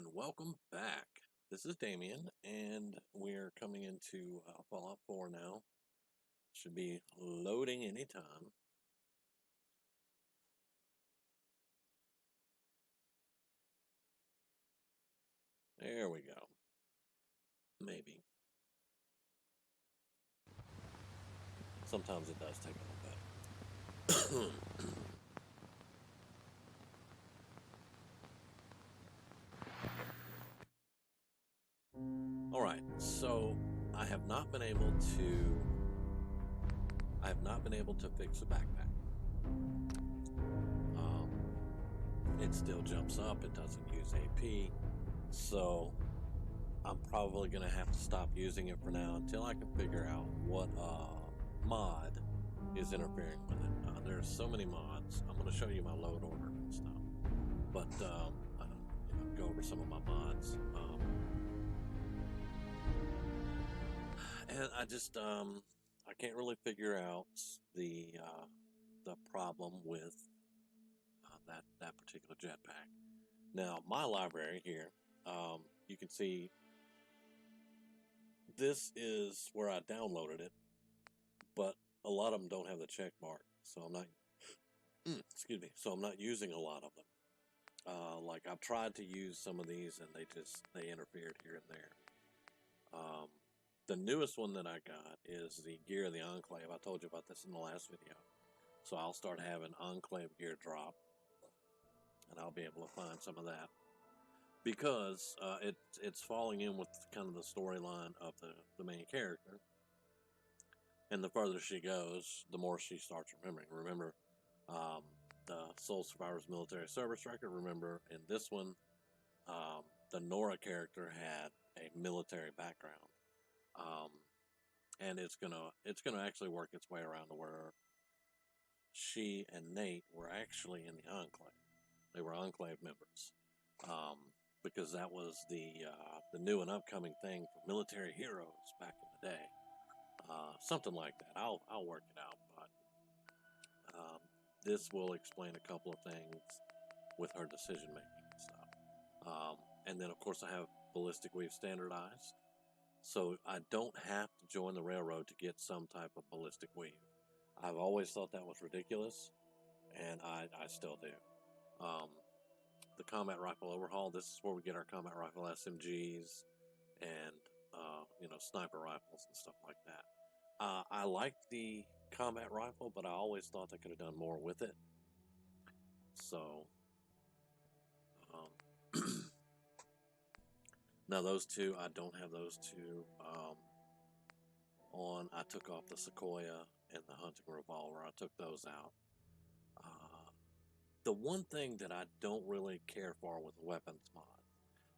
and welcome back. This is Damien, and we're coming into Fallout 4 now. Should be loading anytime. There we go. Maybe. Sometimes it does take a little bit. Alright, so I have not been able to fix the backpack. It still jumps up, it doesn't use AP, so I'm probably going to have to stop using it for now until I can figure out what mod is interfering with it. There's so many mods. I'm going to show you my load order and stuff, but go over some of my mods. And I just I can't really figure out the problem with that particular jetpack. Now, my library here, you can see this is where I downloaded it, but a lot of them don't have the check mark, so I'm not excuse me, so I'm not using a lot of them. Like I've tried to use some of these and they interfered here and there. The newest one that I got is the Gear of the Enclave. I told you about this in the last video. So I'll start having Enclave gear drop, and I'll be able to find some of that. Because it's falling in with kind of the storyline of the main character. And the further she goes, the more she starts remembering. Remember, the Soul Survivor's military service record. Remember, in this one, the Nora character had a military background. And it's gonna actually work its way around to where she and Nate were actually in the Enclave. They were Enclave members, because that was the new and upcoming thing for military heroes back in the day. Something like that. I'll work it out, but this will explain a couple of things with her decision making and stuff. And then of course I have ballistic weave standardized, so I don't have to join the railroad to get some type of ballistic weave. I've always thought that was ridiculous, and I still do. The combat rifle overhaul, this is where we get our combat rifle SMGs and sniper rifles and stuff like that. I like the combat rifle, but I always thought they could have done more with it. So now those two, I don't have those two on. I took off the Sequoia and the hunting revolver. I took those out. The one thing that I don't really care for with the weapons mod,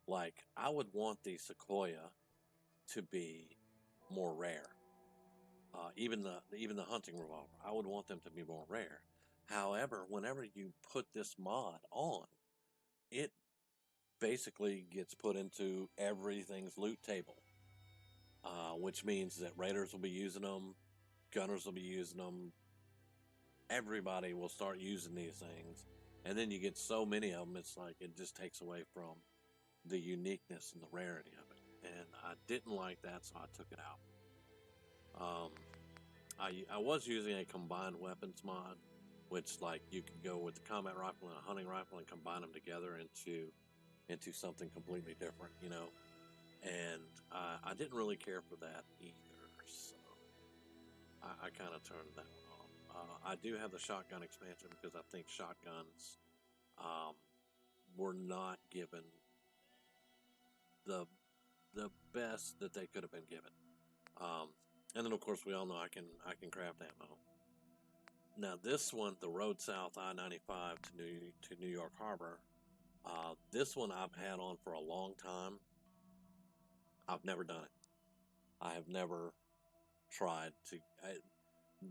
like I would want the Sequoia to be more rare. Even the hunting revolver, I would want them to be more rare. However, whenever you put this mod on, it basically gets put into everything's loot table, which means that raiders will be using them, gunners will be using them, everybody will start using these things, and then you get so many of them, it's like it just takes away from the uniqueness and the rarity of it, and I didn't like that, so I took it out. I was using a combined weapons mod, which like you can go with the combat rifle and a hunting rifle and combine them together into something completely different, and I didn't really care for that either, so I kind of turned that one off. I do have the shotgun expansion because I think shotguns were not given the best that they could have been given. And then of course we all know I can craft ammo. Now this one, the road south I-95 to New York Harbor, this one I've had on for a long time. I've never done it. I have never tried to.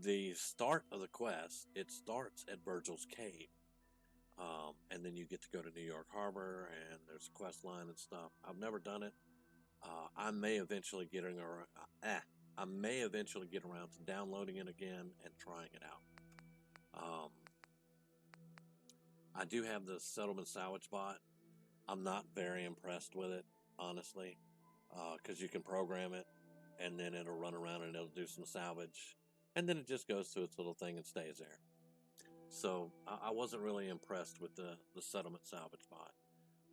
The start of the quest, it starts at Virgil's Cave, and then you get to go to New York Harbor, and there's a quest line and stuff. I've never done it. I may eventually get around to downloading it again and trying it out. I do have the settlement salvage bot, I'm not very impressed with it, honestly, because you can program it, and then it'll run around and it'll do some salvage, and then it just goes to its little thing and stays there. So I wasn't really impressed with the settlement salvage bot.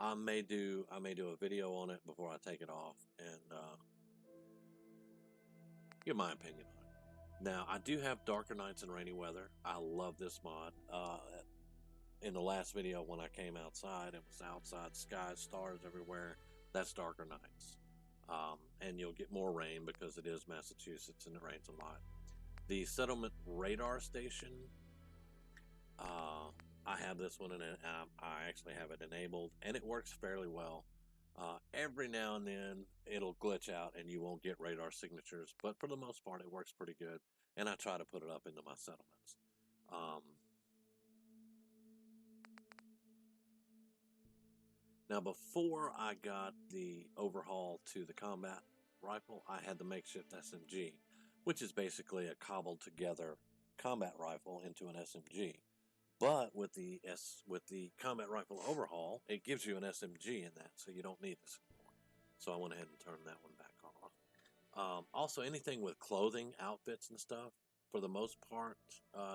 I may do a video on it before I take it off and give my opinion on it. Now I do have darker nights and rainy weather. I love this mod. In the last video when I came outside, it was outside, skies, stars everywhere. That's darker nights. And you'll get more rain because it is Massachusetts and it rains a lot. The settlement radar station, I have this one and I actually have it enabled and it works fairly well. Every now and then it'll glitch out and you won't get radar signatures, but for the most part it works pretty good. And I try to put it up into my settlements. Now, before I got the overhaul to the combat rifle, I had the makeshift SMG, which is basically a cobbled together combat rifle into an SMG. But with the combat rifle overhaul, it gives you an SMG in that, so you don't need this anymore. So I went ahead and turned that one back off. Also, anything with clothing, outfits, and stuff, for the most part,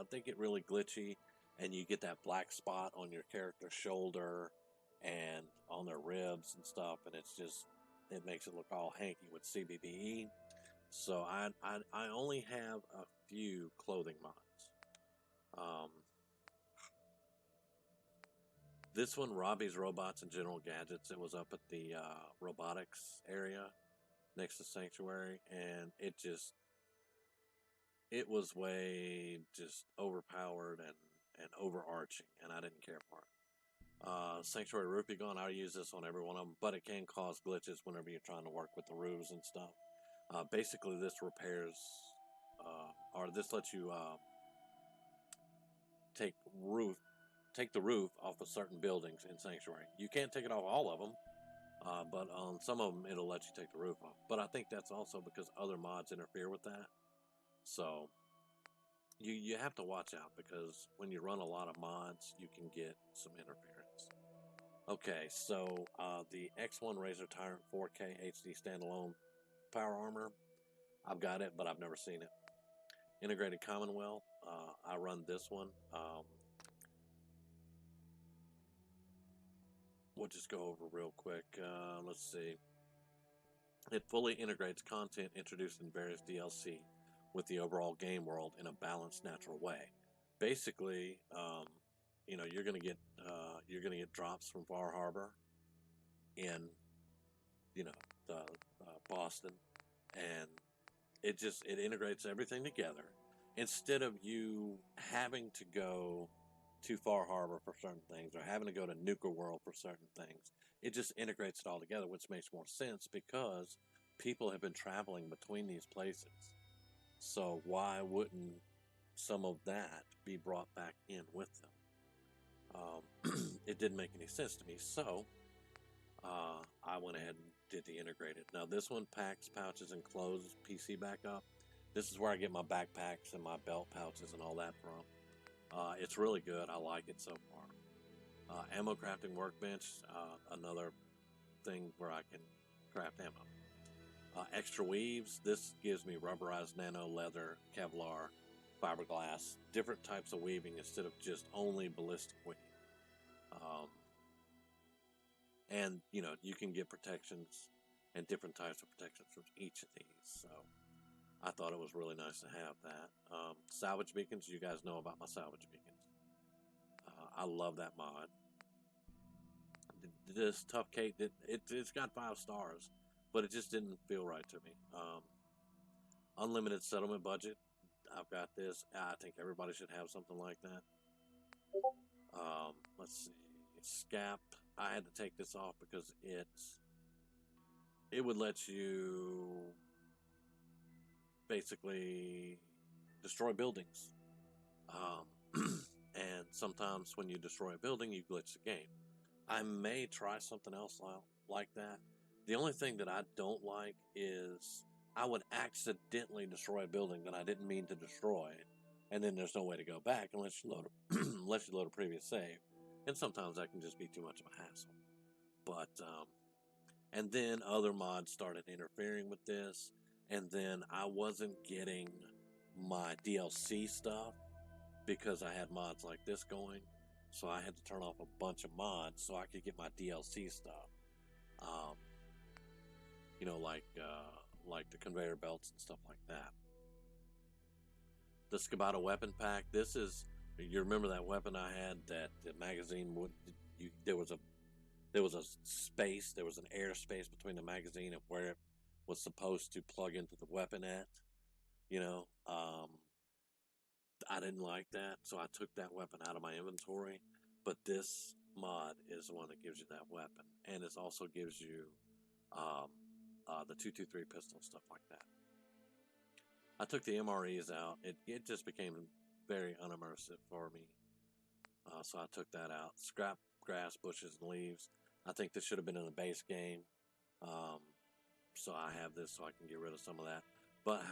they get really glitchy, and you get that black spot on your character's shoulder and on their ribs and stuff, and it makes it look all hanky with CBBE. So I only have a few clothing mods. This one, Robbie's Robots and General Gadgets, it was up at the robotics area next to Sanctuary, and it was way just overpowered and overarching, and I didn't care for it. Sanctuary Rupee Gun, I use this on every one of them, but it can cause glitches whenever you're trying to work with the roofs and stuff. Basically, this repairs, or this lets you take the roof off of certain buildings in Sanctuary. You can't take it off all of them, but on some of them, it'll let you take the roof off. But I think that's also because other mods interfere with that. So you have to watch out because when you run a lot of mods, you can get some interference. Okay, so the X1 Razor Tyrant 4K HD standalone power armor, I've got it, but I've never seen it. Integrated Commonwealth, I run this one. We'll just go over real quick. Let's see. It fully integrates content introduced in various DLC with the overall game world in a balanced, natural way. Basically, you're gonna get drops from Far Harbor in the Boston, and it integrates everything together instead of you having to go to Far Harbor for certain things or having to go to Nuka World for certain things. It just integrates it all together, which makes more sense because people have been traveling between these places. So why wouldn't some of that be brought back in with them? It didn't make any sense to me, so I went ahead and did the integrated. Now this one packs, pouches, and closes PC backup. This is where I get my backpacks and my belt pouches and all that from. It's really good. I like it so far. Ammo crafting workbench, another thing where I can craft ammo. Extra weaves, this gives me rubberized nano, leather, Kevlar, fiberglass, different types of weaving instead of just only ballistic weave. And you can get protections and different types of protections from each of these. So I thought it was really nice to have that. Salvage beacons, you guys know about my salvage beacons. I love that mod. This Tough Cake, it's got 5 stars, but it just didn't feel right to me. Unlimited settlement budget, I've got this. I think everybody should have something like that. Let's see, Scap. I had to take this off because it would let you basically destroy buildings. And sometimes when you destroy a building, you glitch the game. I may try something else like that. The only thing that I don't like is I would accidentally destroy a building that I didn't mean to destroy, and then there's no way to go back unless you load a previous save. And sometimes that can just be too much of a hassle. But and then other mods started interfering with this, and then I wasn't getting my DLC stuff because I had mods like this going. So I had to turn off a bunch of mods so I could get my DLC stuff. Um, like the conveyor belts and stuff like that. The Skibata weapon pack. This is, you remember that weapon I had that the magazine would there was a space, there was an airspace between the magazine and where it was supposed to plug into the weapon at. You know, I didn't like that, so I took that weapon out of my inventory. But this mod is the one that gives you that weapon, and it also gives you um, the 223 pistol, stuff like that. I took the MREs out. It just became very unimmersive for me, so I took that out. Scrap grass, bushes, and leaves. I think this should have been in the base game, um, so I have this so I can get rid of some of that. But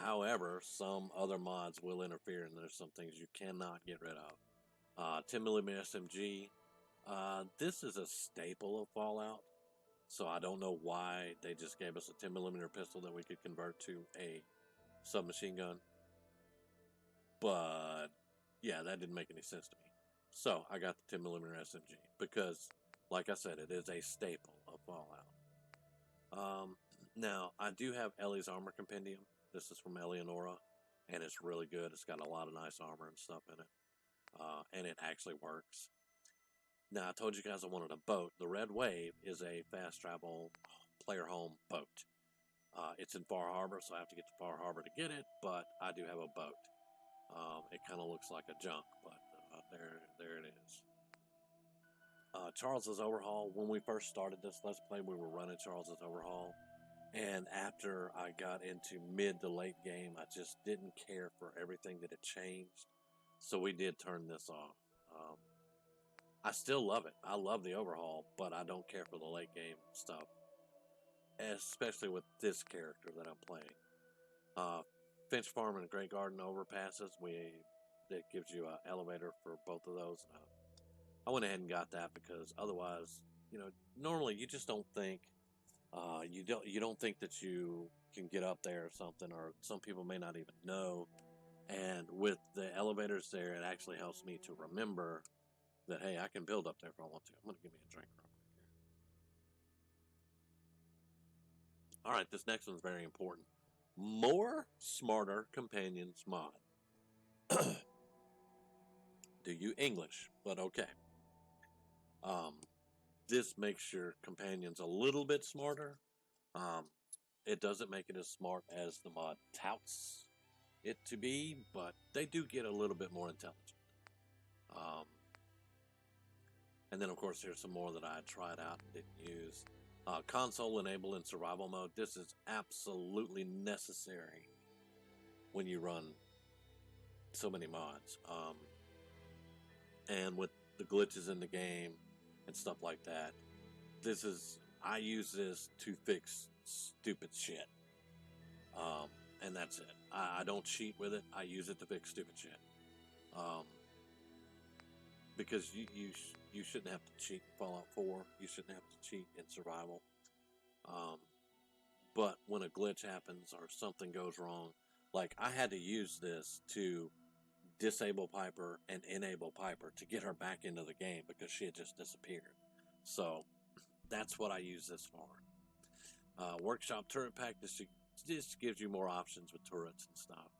however, some other mods will interfere, and there's some things you cannot get rid of. 10mm SMG. This is a staple of Fallout, so I don't know why they just gave us a 10mm pistol that we could convert to a submachine gun. But yeah, that didn't make any sense to me. So I got the 10mm SMG because, like I said, it is a staple of Fallout. Now, I do have Ellie's Armor Compendium. This is from Eleonora, and it's really good. It's got a lot of nice armor and stuff in it, and it actually works. Now, I told you guys I wanted a boat. The Red Wave is a fast travel player home boat. It's in Far Harbor, so I have to get to Far Harbor to get it, but I do have a boat. It kind of looks like a junk, but there it is. Charles's Overhaul. When we first started this Let's Play, we were running Charles's Overhaul. And after I got into mid to late game, I just didn't care for everything that had changed. So we did turn this off. I still love it. I love the overhaul, but I don't care for the late game stuff, especially with this character that I'm playing. Finch Farm and Great Garden overpasses. That gives you an elevator for both of those. I went ahead and got that because otherwise, normally you just don't think. You don't think that you can get up there or something, or some people may not even know. And with the elevators there, it actually helps me to remember that, hey, I can build up there if I want to. I'm going to give me a drink real quick here. All right, this next one's very important. More Smarter Companions mod. Do you English? But okay. This makes your companions a little bit smarter. It doesn't make it as smart as the mod touts it to be, but they do get a little bit more intelligent. And then, of course, here's some more that I tried out and didn't use. Console enable in survival mode. This is absolutely necessary when you run so many mods. And with the glitches in the game and stuff like that, I use this to fix stupid shit. And that's it. I don't cheat with it. I use it to fix stupid shit. Because you shouldn't have to cheat in Fallout 4. You shouldn't have to cheat in survival. But when a glitch happens or something goes wrong, like I had to use this to disable Piper and enable Piper to get her back into the game because she had just disappeared. So that's what I use this for. Workshop turret pack. This gives you more options with turrets and stuff.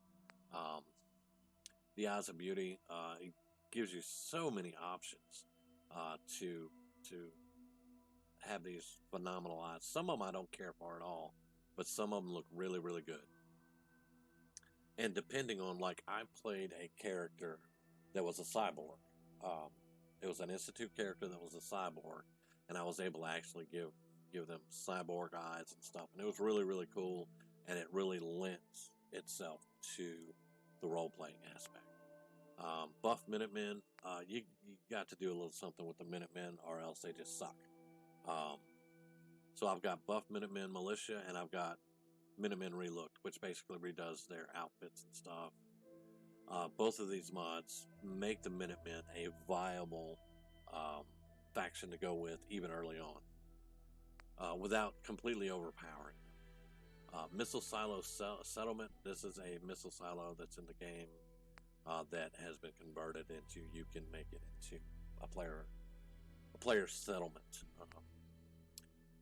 The Eyes of Beauty. It gives you so many options to have these phenomenal eyes. Some of them I don't care for at all, but some of them look really, really good. And depending on, like, I played a character that was a cyborg. It was an Institute character that was a cyborg, and I was able to actually give them cyborg eyes and stuff. And it was really, really cool, and it really lends itself to the role-playing aspect. Buff Minutemen, you got to do a little something with the Minutemen, or else they just suck. So I've got Buff Minutemen Militia, and I've got Minutemen Relooked, which basically redoes their outfits and stuff. Both of these mods make the Minutemen a viable faction to go with even early on. without completely overpowering them. Missile Silo Settlement. This is a missile silo that's in the game that has been converted into. You can make it into a player settlement.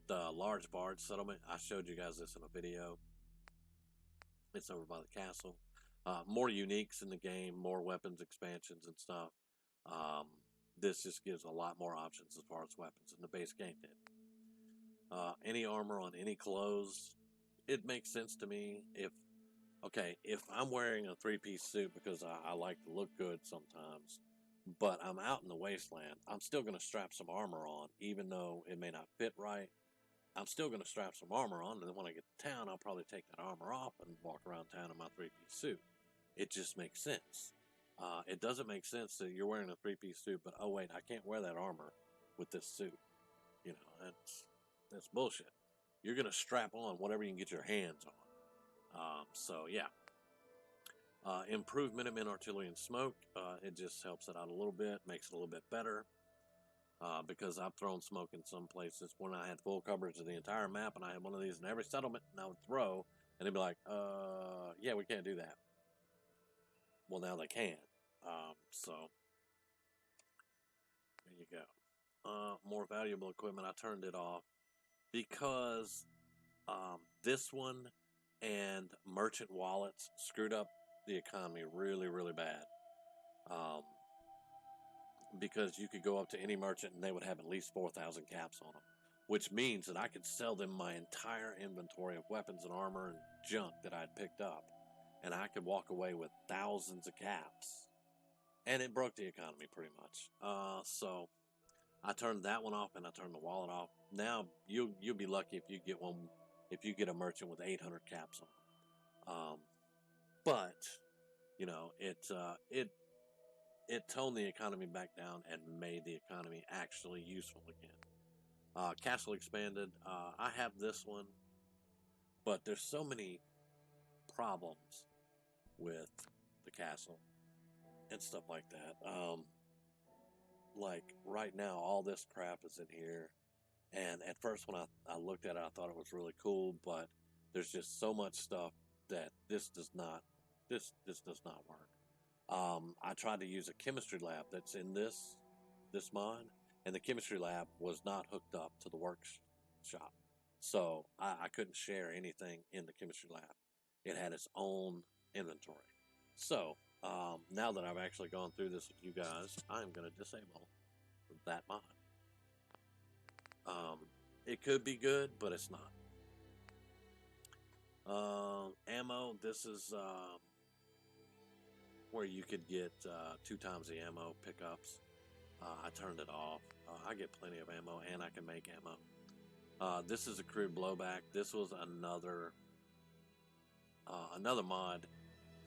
The large barge settlement. I showed you guys this in a video. It's over by the castle. More uniques in the game, more weapons expansions and stuff. This just gives a lot more options as far as weapons than the base game did. Any armor on any clothes, it makes sense to me. If I'm wearing a three-piece suit because I like to look good sometimes, but I'm out in the wasteland, I'm still going to strap some armor on, even though it may not fit right. I'm still going to strap some armor on, and then when I get to town, I'll probably take that armor off and walk around town in my three-piece suit. It just makes sense. It doesn't make sense that you're wearing a three-piece suit, but oh wait, I can't wear that armor with this suit. You know, that's bullshit. You're going to strap on whatever you can get your hands on. So yeah. Improved Minutemen artillery and smoke. It just helps it out a little bit, makes it a little bit better. Because I've thrown smoke in some places when I had full coverage of the entire map, and I had one of these in every settlement, and I would throw, and they'd be like, yeah, we can't do that. Well, now they can. So, there you go. More valuable equipment, I turned it off because this one and merchant wallets screwed up the economy really, really bad. Because you could go up to any merchant and they would have at least 4,000 caps on them, which means that I could sell them my entire inventory of weapons and armor and junk that I'd picked up, and I could walk away with thousands of caps, and it broke the economy pretty much. So I turned that one off, and I turned the wallet off. Now you'll be lucky if you get a merchant with 800 caps on. But you know it toned the economy back down and made the economy actually useful again. Castle expanded. I have this one, but there's so many problems with the castle and stuff like that. Like right now, all this crap is in here, and at first when I looked at it, I thought it was really cool, but there's just so much stuff that this does not work. I tried to use a chemistry lab that's in this mod, and the chemistry lab was not hooked up to the workshop, so I couldn't share anything in the chemistry lab. It had its own inventory. So now that I've actually gone through this with you guys, I'm going to disable that mod. It could be good, but it's not. Ammo. This is where you could get 2 times the ammo pickups. I turned it off. I get plenty of ammo, and I can make ammo. This is a crude blowback. This was another mod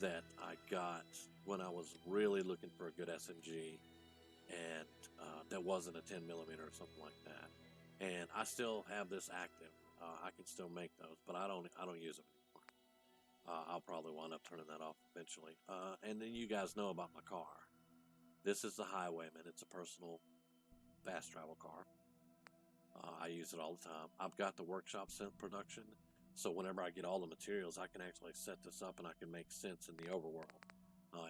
that I got when I was really looking for a good SMG, and that wasn't a 10mm or something like that. And I still have this active. I can still make those, but I don't use them anymore. I'll probably wind up turning that off eventually. And then you guys know about my car. This is the Highwayman. It's a personal fast travel car. I use it all the time. I've got the workshop synth production, so whenever I get all the materials, I can actually set this up and I can make sense in the overworld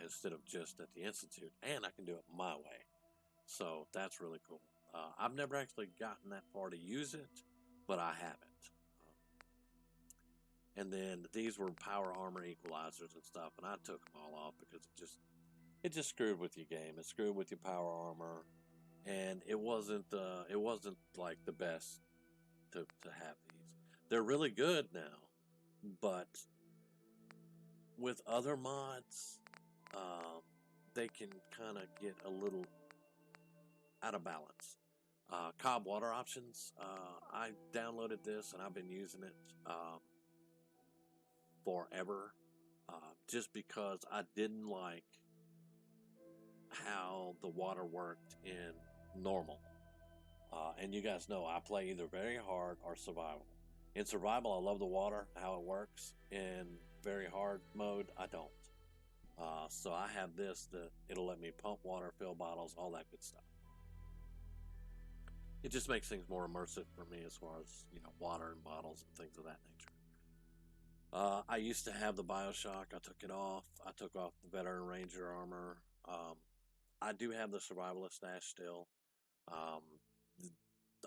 instead of just at the Institute, and I can do it my way. So that's really cool. I've never actually gotten that far to use it, but I have it. And then these were power armor equalizers and stuff, and I took them all off because it just screwed with your game. It screwed with your power armor, and it wasn't like the best to have these. They're really good now, but with other mods, they can kind of get a little out of balance. Cobb water options. I downloaded this and I've been using it forever, just because I didn't like how the water worked in normal. And you guys know I play either very hard or survival. In survival, I love the water, how it works. In very hard mode, I don't. So I have this that it'll let me pump water, fill bottles, all that good stuff. it just makes things more immersive for me as far as water and bottles and things of that nature. I used to have the Bioshock. I took it off. I took off the Veteran Ranger armor. Um, I do have the Survivalist stash still. Um,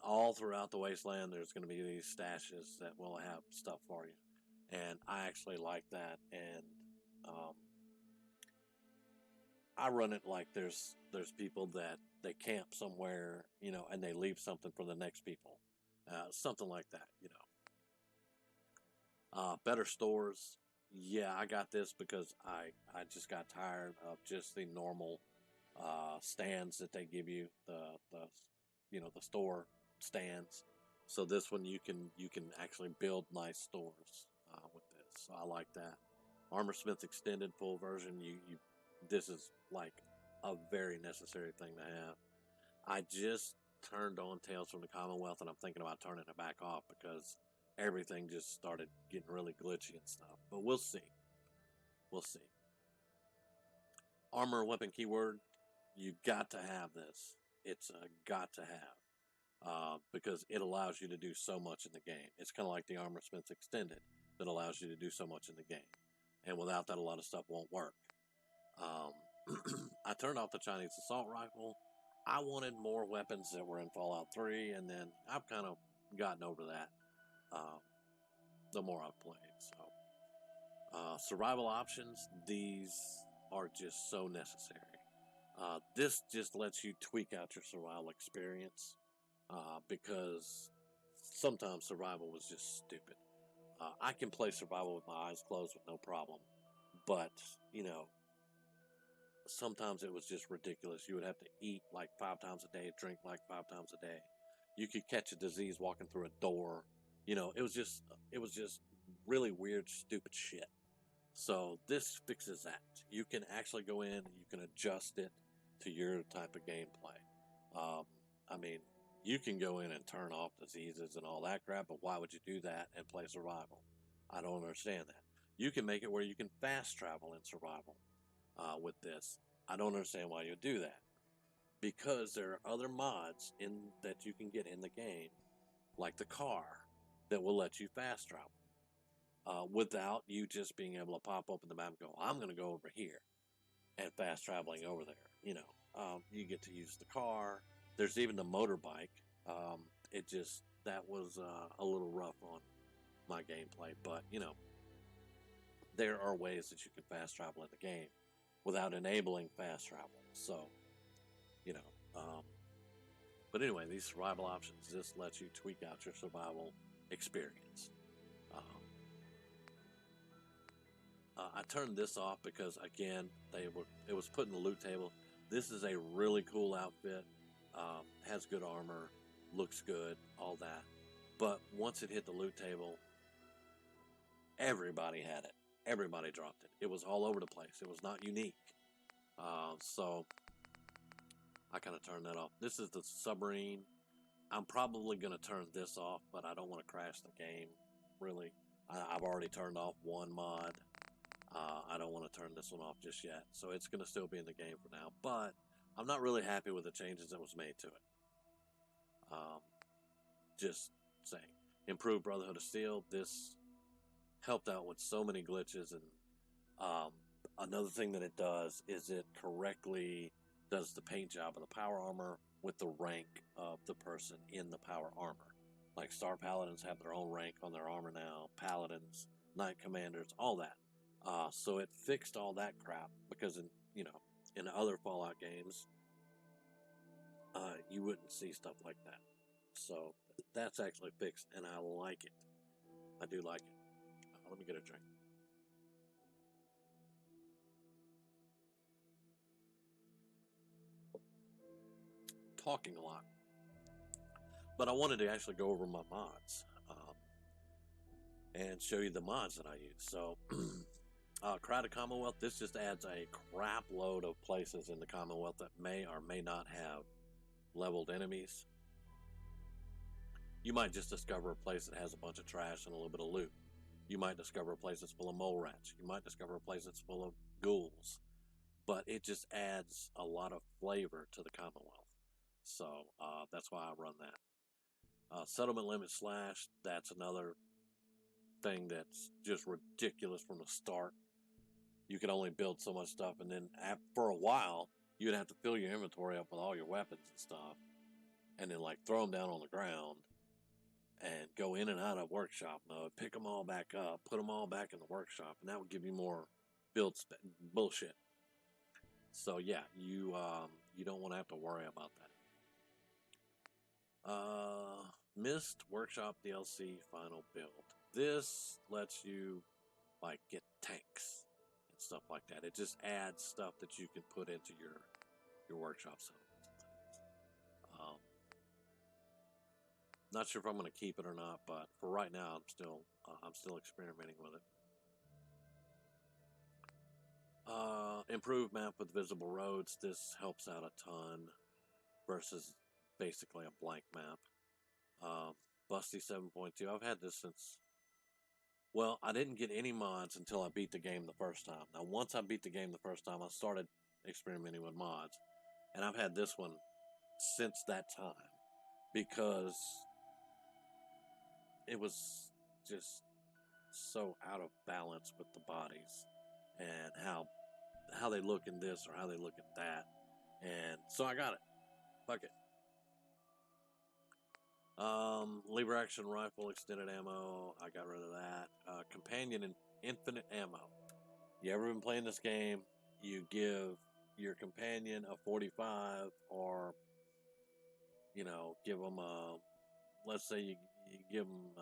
all throughout the wasteland, there's going to be these stashes that will have stuff for you, and I actually like that. And um, I run it like there's people that they camp somewhere, and they leave something for the next people, something like that. Better stores. Yeah, I got this because I just got tired of just the normal stands that they give you, the store stands. So this one you can actually build nice stores with this. So I like that. Armor Smith Extended full version. You this is like a very necessary thing to have. I just turned on Tales from the Commonwealth, and I'm thinking about turning it back off because everything just started getting really glitchy and stuff. But we'll see. We'll see. Armor weapon keyword. You got to have this. It's a got to have because it allows you to do so much in the game. It's kind of like the Armor Smith Extended that allows you to do so much in the game. And without that, a lot of stuff won't work. I turned off the Chinese assault rifle. I wanted more weapons that were in Fallout 3, and then I've kind of gotten over that the more I've played. So, survival options, these are just so necessary. This just lets you tweak out your survival experience because sometimes survival was just stupid. I can play survival with my eyes closed with no problem, but sometimes it was just ridiculous. You would have to eat like 5 times a day, drink like 5 times a day. You could catch a disease walking through a door. It was just really weird, stupid shit. So this fixes that. You can actually go in and you can adjust it to your type of gameplay. Um, I mean, you can go in and turn off diseases and all that crap, but why would you do that and play survival? I don't understand that. You can make it where you can fast travel in survival with this. I don't understand why you do that. Because there are other mods in that you can get in the game, like the car, that will let you fast travel without you just being able to pop open the map and go, I'm going to go over here and fast traveling over there. You get to use the car. There's even the motorbike. That was a little rough on my gameplay, but there are ways that you can fast travel in the game without enabling fast travel. So, you know, um, but anyway, these survival options just let you tweak out your survival experience. Um, I turned this off because again, it was put in the loot table. This is a really cool outfit. Has good armor, looks good, all that. But once it hit the loot table, everybody had it. Everybody dropped it. It was all over the place. It was not unique. So I kind of turned that off. This is the submarine. I'm probably going to turn this off, but I don't want to crash the game, really. I've already turned off one mod. I don't want to turn this one off just yet. So it's going to still be in the game for now. But I'm not really happy with the changes that was made to it. Just saying. Improved Brotherhood of Steel. This helped out with so many glitches. And another thing that it does is it correctly does the paint job of the power armor with the rank of the person in the power armor. Like Star Paladins have their own rank on their armor now. Paladins, Knight Commanders, all that. So it fixed all that crap because in other Fallout games, you wouldn't see stuff like that. So that's actually fixed, and I like it. I do like it. Let me get a drink. Talking a lot. But I wanted to actually go over my mods and show you the mods that I use. So, Crowded Commonwealth, this just adds a crap load of places in the Commonwealth that may or may not have leveled enemies. You might just discover a place that has a bunch of trash and a little bit of loot. You might discover a place that's full of mole rats. You might discover a place that's full of ghouls. But it just adds a lot of flavor to the Commonwealth. So that's why I run that. Settlement limit slash, that's another thing that's just ridiculous from the start. You could only build so much stuff, and then for a while, you'd have to fill your inventory up with all your weapons and stuff, and then like throw them down on the ground and go in and out of workshop mode, pick them all back up, put them all back in the workshop, and that would give you more bullshit. So yeah, you don't want to have to worry about that. Mist Workshop DLC final build. This lets you like get tanks and stuff like that. It just adds stuff that you can put into your workshop settlements. Not sure if I'm going to keep it or not, but for right now, I'm still experimenting with it. Improved map with visible roads. This helps out a ton versus basically a blank map. Busty 7.2. I've had this since. Well, I didn't get any mods until I beat the game the first time. Now, once I beat the game the first time, I started experimenting with mods, and I've had this one since that time because it was just so out of balance with the bodies and how they look in this or how they look at that. And so I got it. Fuck it. Lever action rifle, extended ammo. I got rid of that. Companion and infinite ammo. You ever been playing this game? You give your companion a 45, or give them a. Let's say you give them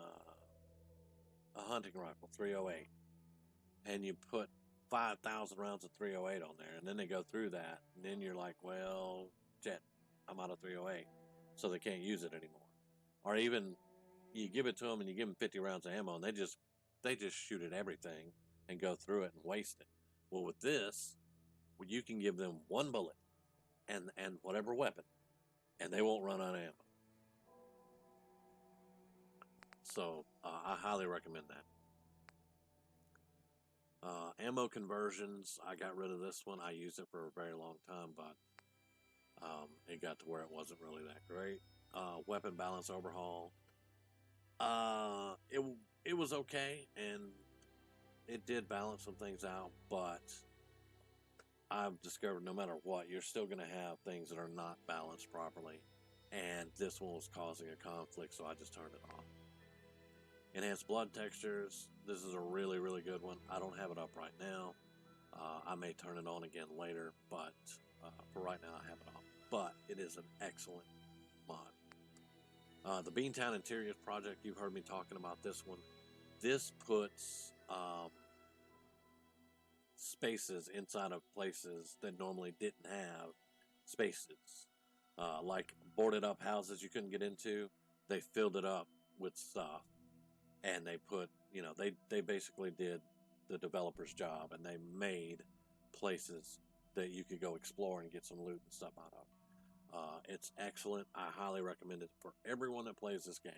a hunting rifle, 308, and you put 5,000 rounds of 308 on there, and then they go through that, and then you're like, well, shit, I'm out of 308, so they can't use it anymore. Or even you give it to them and you give them 50 rounds of ammo, and they just shoot at everything and go through it and waste it. Well, with this, you can give them one bullet and whatever weapon, and they won't run out of ammo. So I highly recommend that. Ammo conversions, I got rid of this one. I used it for a very long time, but it got to where it wasn't really that great. Weapon balance overhaul. It was okay, and it did balance some things out, but I've discovered no matter what, you're still going to have things that are not balanced properly, and this one was causing a conflict, so I just turned it off. Enhanced blood textures. This is a really, really good one. I don't have it up right now. I may turn it on again later, but for right now, I have it off. But it is an excellent mod. The Beantown Interiors project, you've heard me talking about this one. This puts spaces inside of places that normally didn't have spaces. Like boarded up houses you couldn't get into, they filled it up with stuff. And they put, they basically did the developer's job, and they made places that you could go explore and get some loot and stuff out of. It's excellent. I highly recommend it for everyone that plays this game.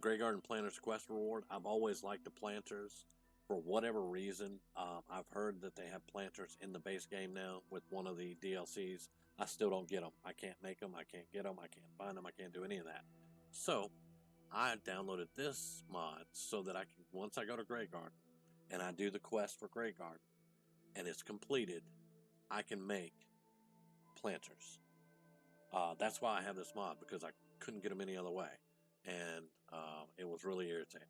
Grey Garden Planters Quest Reward. I've always liked the planters. For whatever reason, I've heard that they have planters in the base game now with one of the DLCs. I still don't get them. I can't make them. I can't get them. I can't find them. I can't do any of that. So I downloaded this mod so that I can, once I go to Grey Garden and I do the quest for Grey Garden and it's completed, I can make planters. That's why I have this mod, because I couldn't get them any other way, and it was really irritating.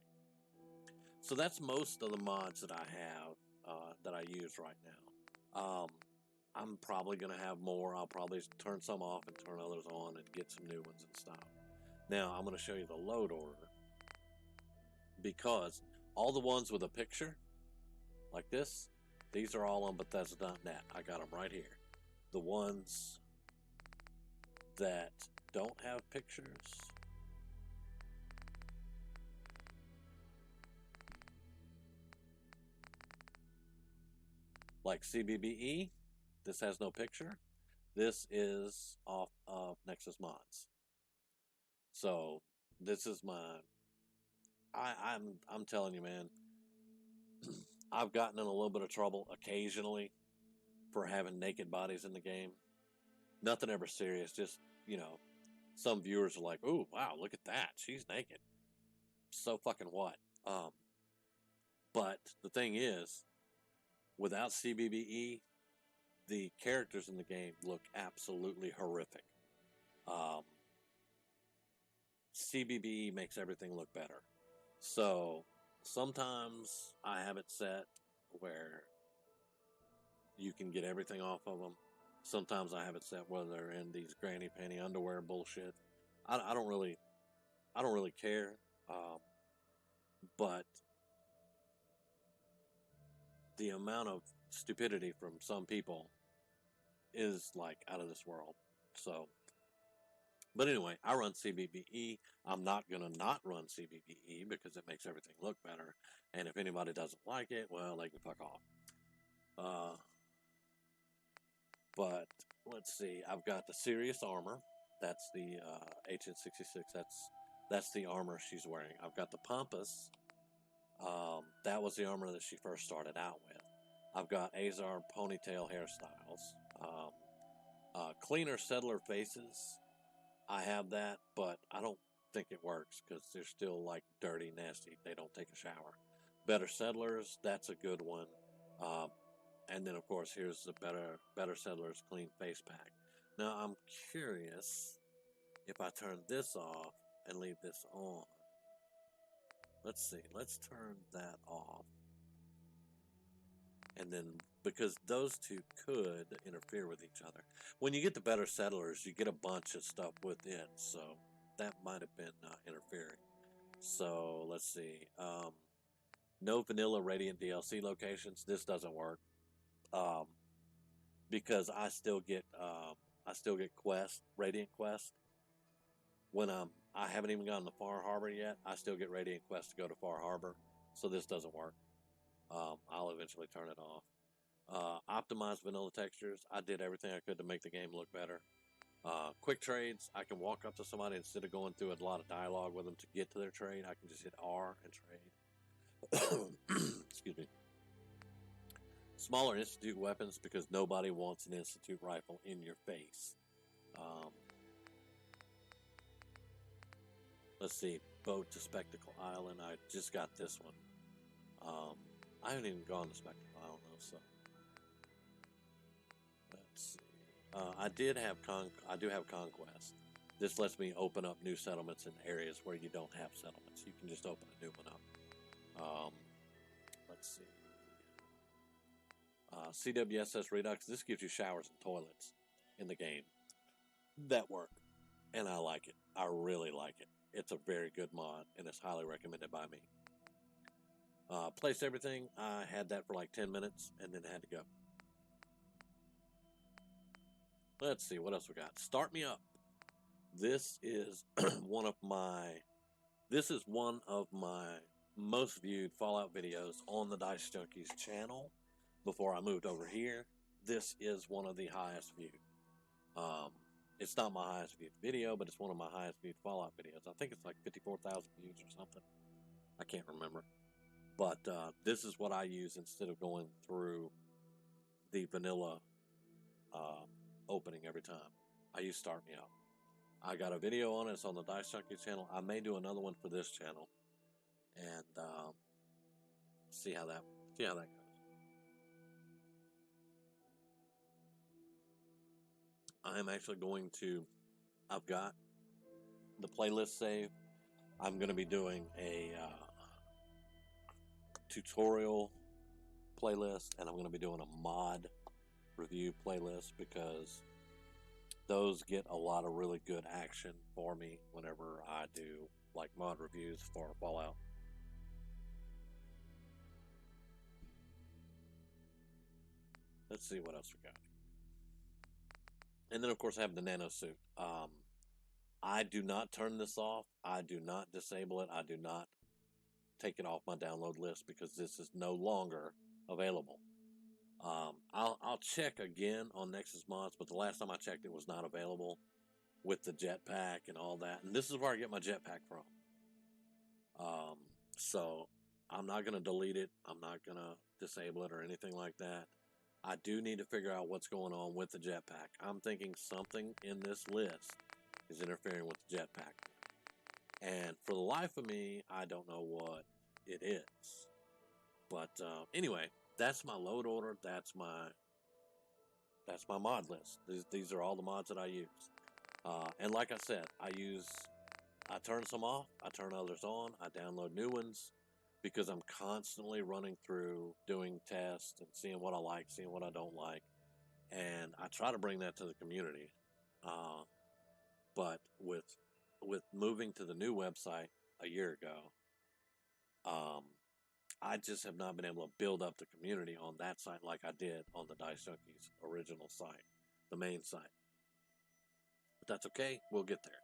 So that's most of the mods that I have that I use right now. I'm probably going to have more. I'll probably turn some off and turn others on and get some new ones and stuff. Now, I'm going to show you the load order, because all the ones with a picture, like this, these are all on Bethesda.net. I got them right here. The ones that don't have pictures, like CBBE, this has no picture. This is off of Nexus Mods. So this is my. I'm telling you, man. I've gotten in a little bit of trouble occasionally for having naked bodies in the game, Nothing ever serious. Just, you know, some viewers are like, "Ooh, wow, look at that. She's naked." So fucking what? Um, but the thing is, without CBBE, the characters in the game look absolutely horrific. Um, CBBE makes everything look better. So sometimes I have it set where you can get everything off of them. Sometimes I have it set where they're in these granny panty underwear bullshit. I don't really, I don't really care. Um, but the amount of stupidity from some people is like out of this world. So, but anyway, I run CBBE. I'm not gonna not run CBBE because it makes everything look better. And if anybody doesn't like it, well, they can fuck off. Uh, but let's see. I've got the Serious Armor. That's the HN66. That's the armor she's wearing. I've got the Pampas. That was the armor that she first started out with. I've got Azar ponytail hairstyles. Cleaner settler faces. I have that, but I don't think it works because they're still like dirty, nasty. They don't take a shower. Better settlers. That's a good one. Um, and then of course here's the better settlers clean face pack. Now I'm curious if I turn this off and leave this on. Let's see. Let's turn that off. And then, because those two could interfere with each other. When you get the better settlers, you get a bunch of stuff with it. So that might have been interfering. So let's see. No vanilla Radiant DLC locations. This doesn't work. Um, because I still get quest, Radiant quest. When I haven't even gotten to Far Harbor yet, I still get Radiant quest to go to Far Harbor. So this doesn't work. I'll eventually turn it off. Optimized vanilla textures. I did everything I could to make the game look better. Quick trades. I can walk up to somebody instead of going through a lot of dialogue with them to get to their trade. I can just hit R and trade. Excuse me. Smaller institute weapons because nobody wants an institute rifle in your face. Let's see. Boat to Spectacle Island. I just got this one. I haven't even gone to Spectacle Island though, so let's see. I do have Conquest. This lets me open up new settlements in areas where you don't have settlements. You can just open a new one up. Let's see. CWSS Redux. This gives you showers and toilets in the game. That work, and I like it. I really like it. It's a very good mod, and it's highly recommended by me. Placed everything. I had that for like 10 minutes, and then had to go. Let's see, what else we got? Start Me Up. This is one of my most viewed Fallout videos on the Dice Junkies channel. Before I moved over here, this is one of the highest viewed. It's not my highest viewed video, but it's one of my highest viewed Fallout videos. I think it's like 54,000 views or something. I can't remember. But this is what I use instead of going through the vanilla opening every time. I use Start Me Up. I got a video on it. It's on the Dice Junkies channel. I may do another one for this channel, and see how that goes. I'm actually going to. I've got the playlist saved. I'm going to be doing a tutorial playlist, and I'm going to be doing a mod review playlist because those get a lot of really good action for me whenever I do like mod reviews for Fallout. Let's see what else we got. And then, of course, I have the nano suit. I do not turn this off. I do not disable it. I do not take it off my download list because this is no longer available. I'll check again on Nexus Mods, but the last time I checked, it was not available with the jetpack and all that. And this is where I get my jetpack from. So I'm not going to delete it. I'm not going to disable it or anything like that. I do need to figure out what's going on with the jetpack. I'm thinking something in this list is interfering with the jetpack. And for the life of me, I don't know what it is. But anyway, that's my load order. That's my mod list. These are all the mods that I use. And like I said, I turn some off, I turn others on, I download new ones because I'm constantly running through doing tests and seeing what I like, seeing what I don't like. And I try to bring that to the community. But with moving to the new website a year ago, I just have not been able to build up the community on that site like I did on the Dice Junkies original site, the main site. But that's okay. We'll get there.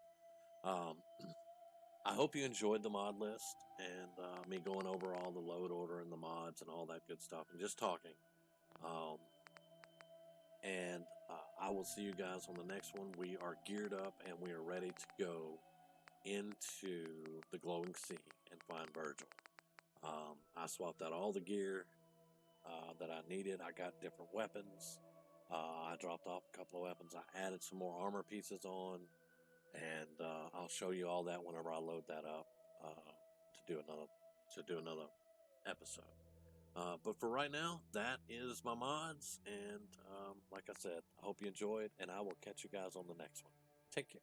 I hope you enjoyed the mod list and me going over all the load order and the mods and all that good stuff and just talking. And I will see you guys on the next one. We are geared up and we are ready to go into the Glowing Sea and find Virgil. I swapped out all the gear that I needed. I got different weapons. I dropped off a couple of weapons. I added some more armor pieces on, and I'll show you all that whenever I load that up to do another episode. But for right now, that is my mods, and like I said, I hope you enjoyed, and I will catch you guys on the next one. Take care.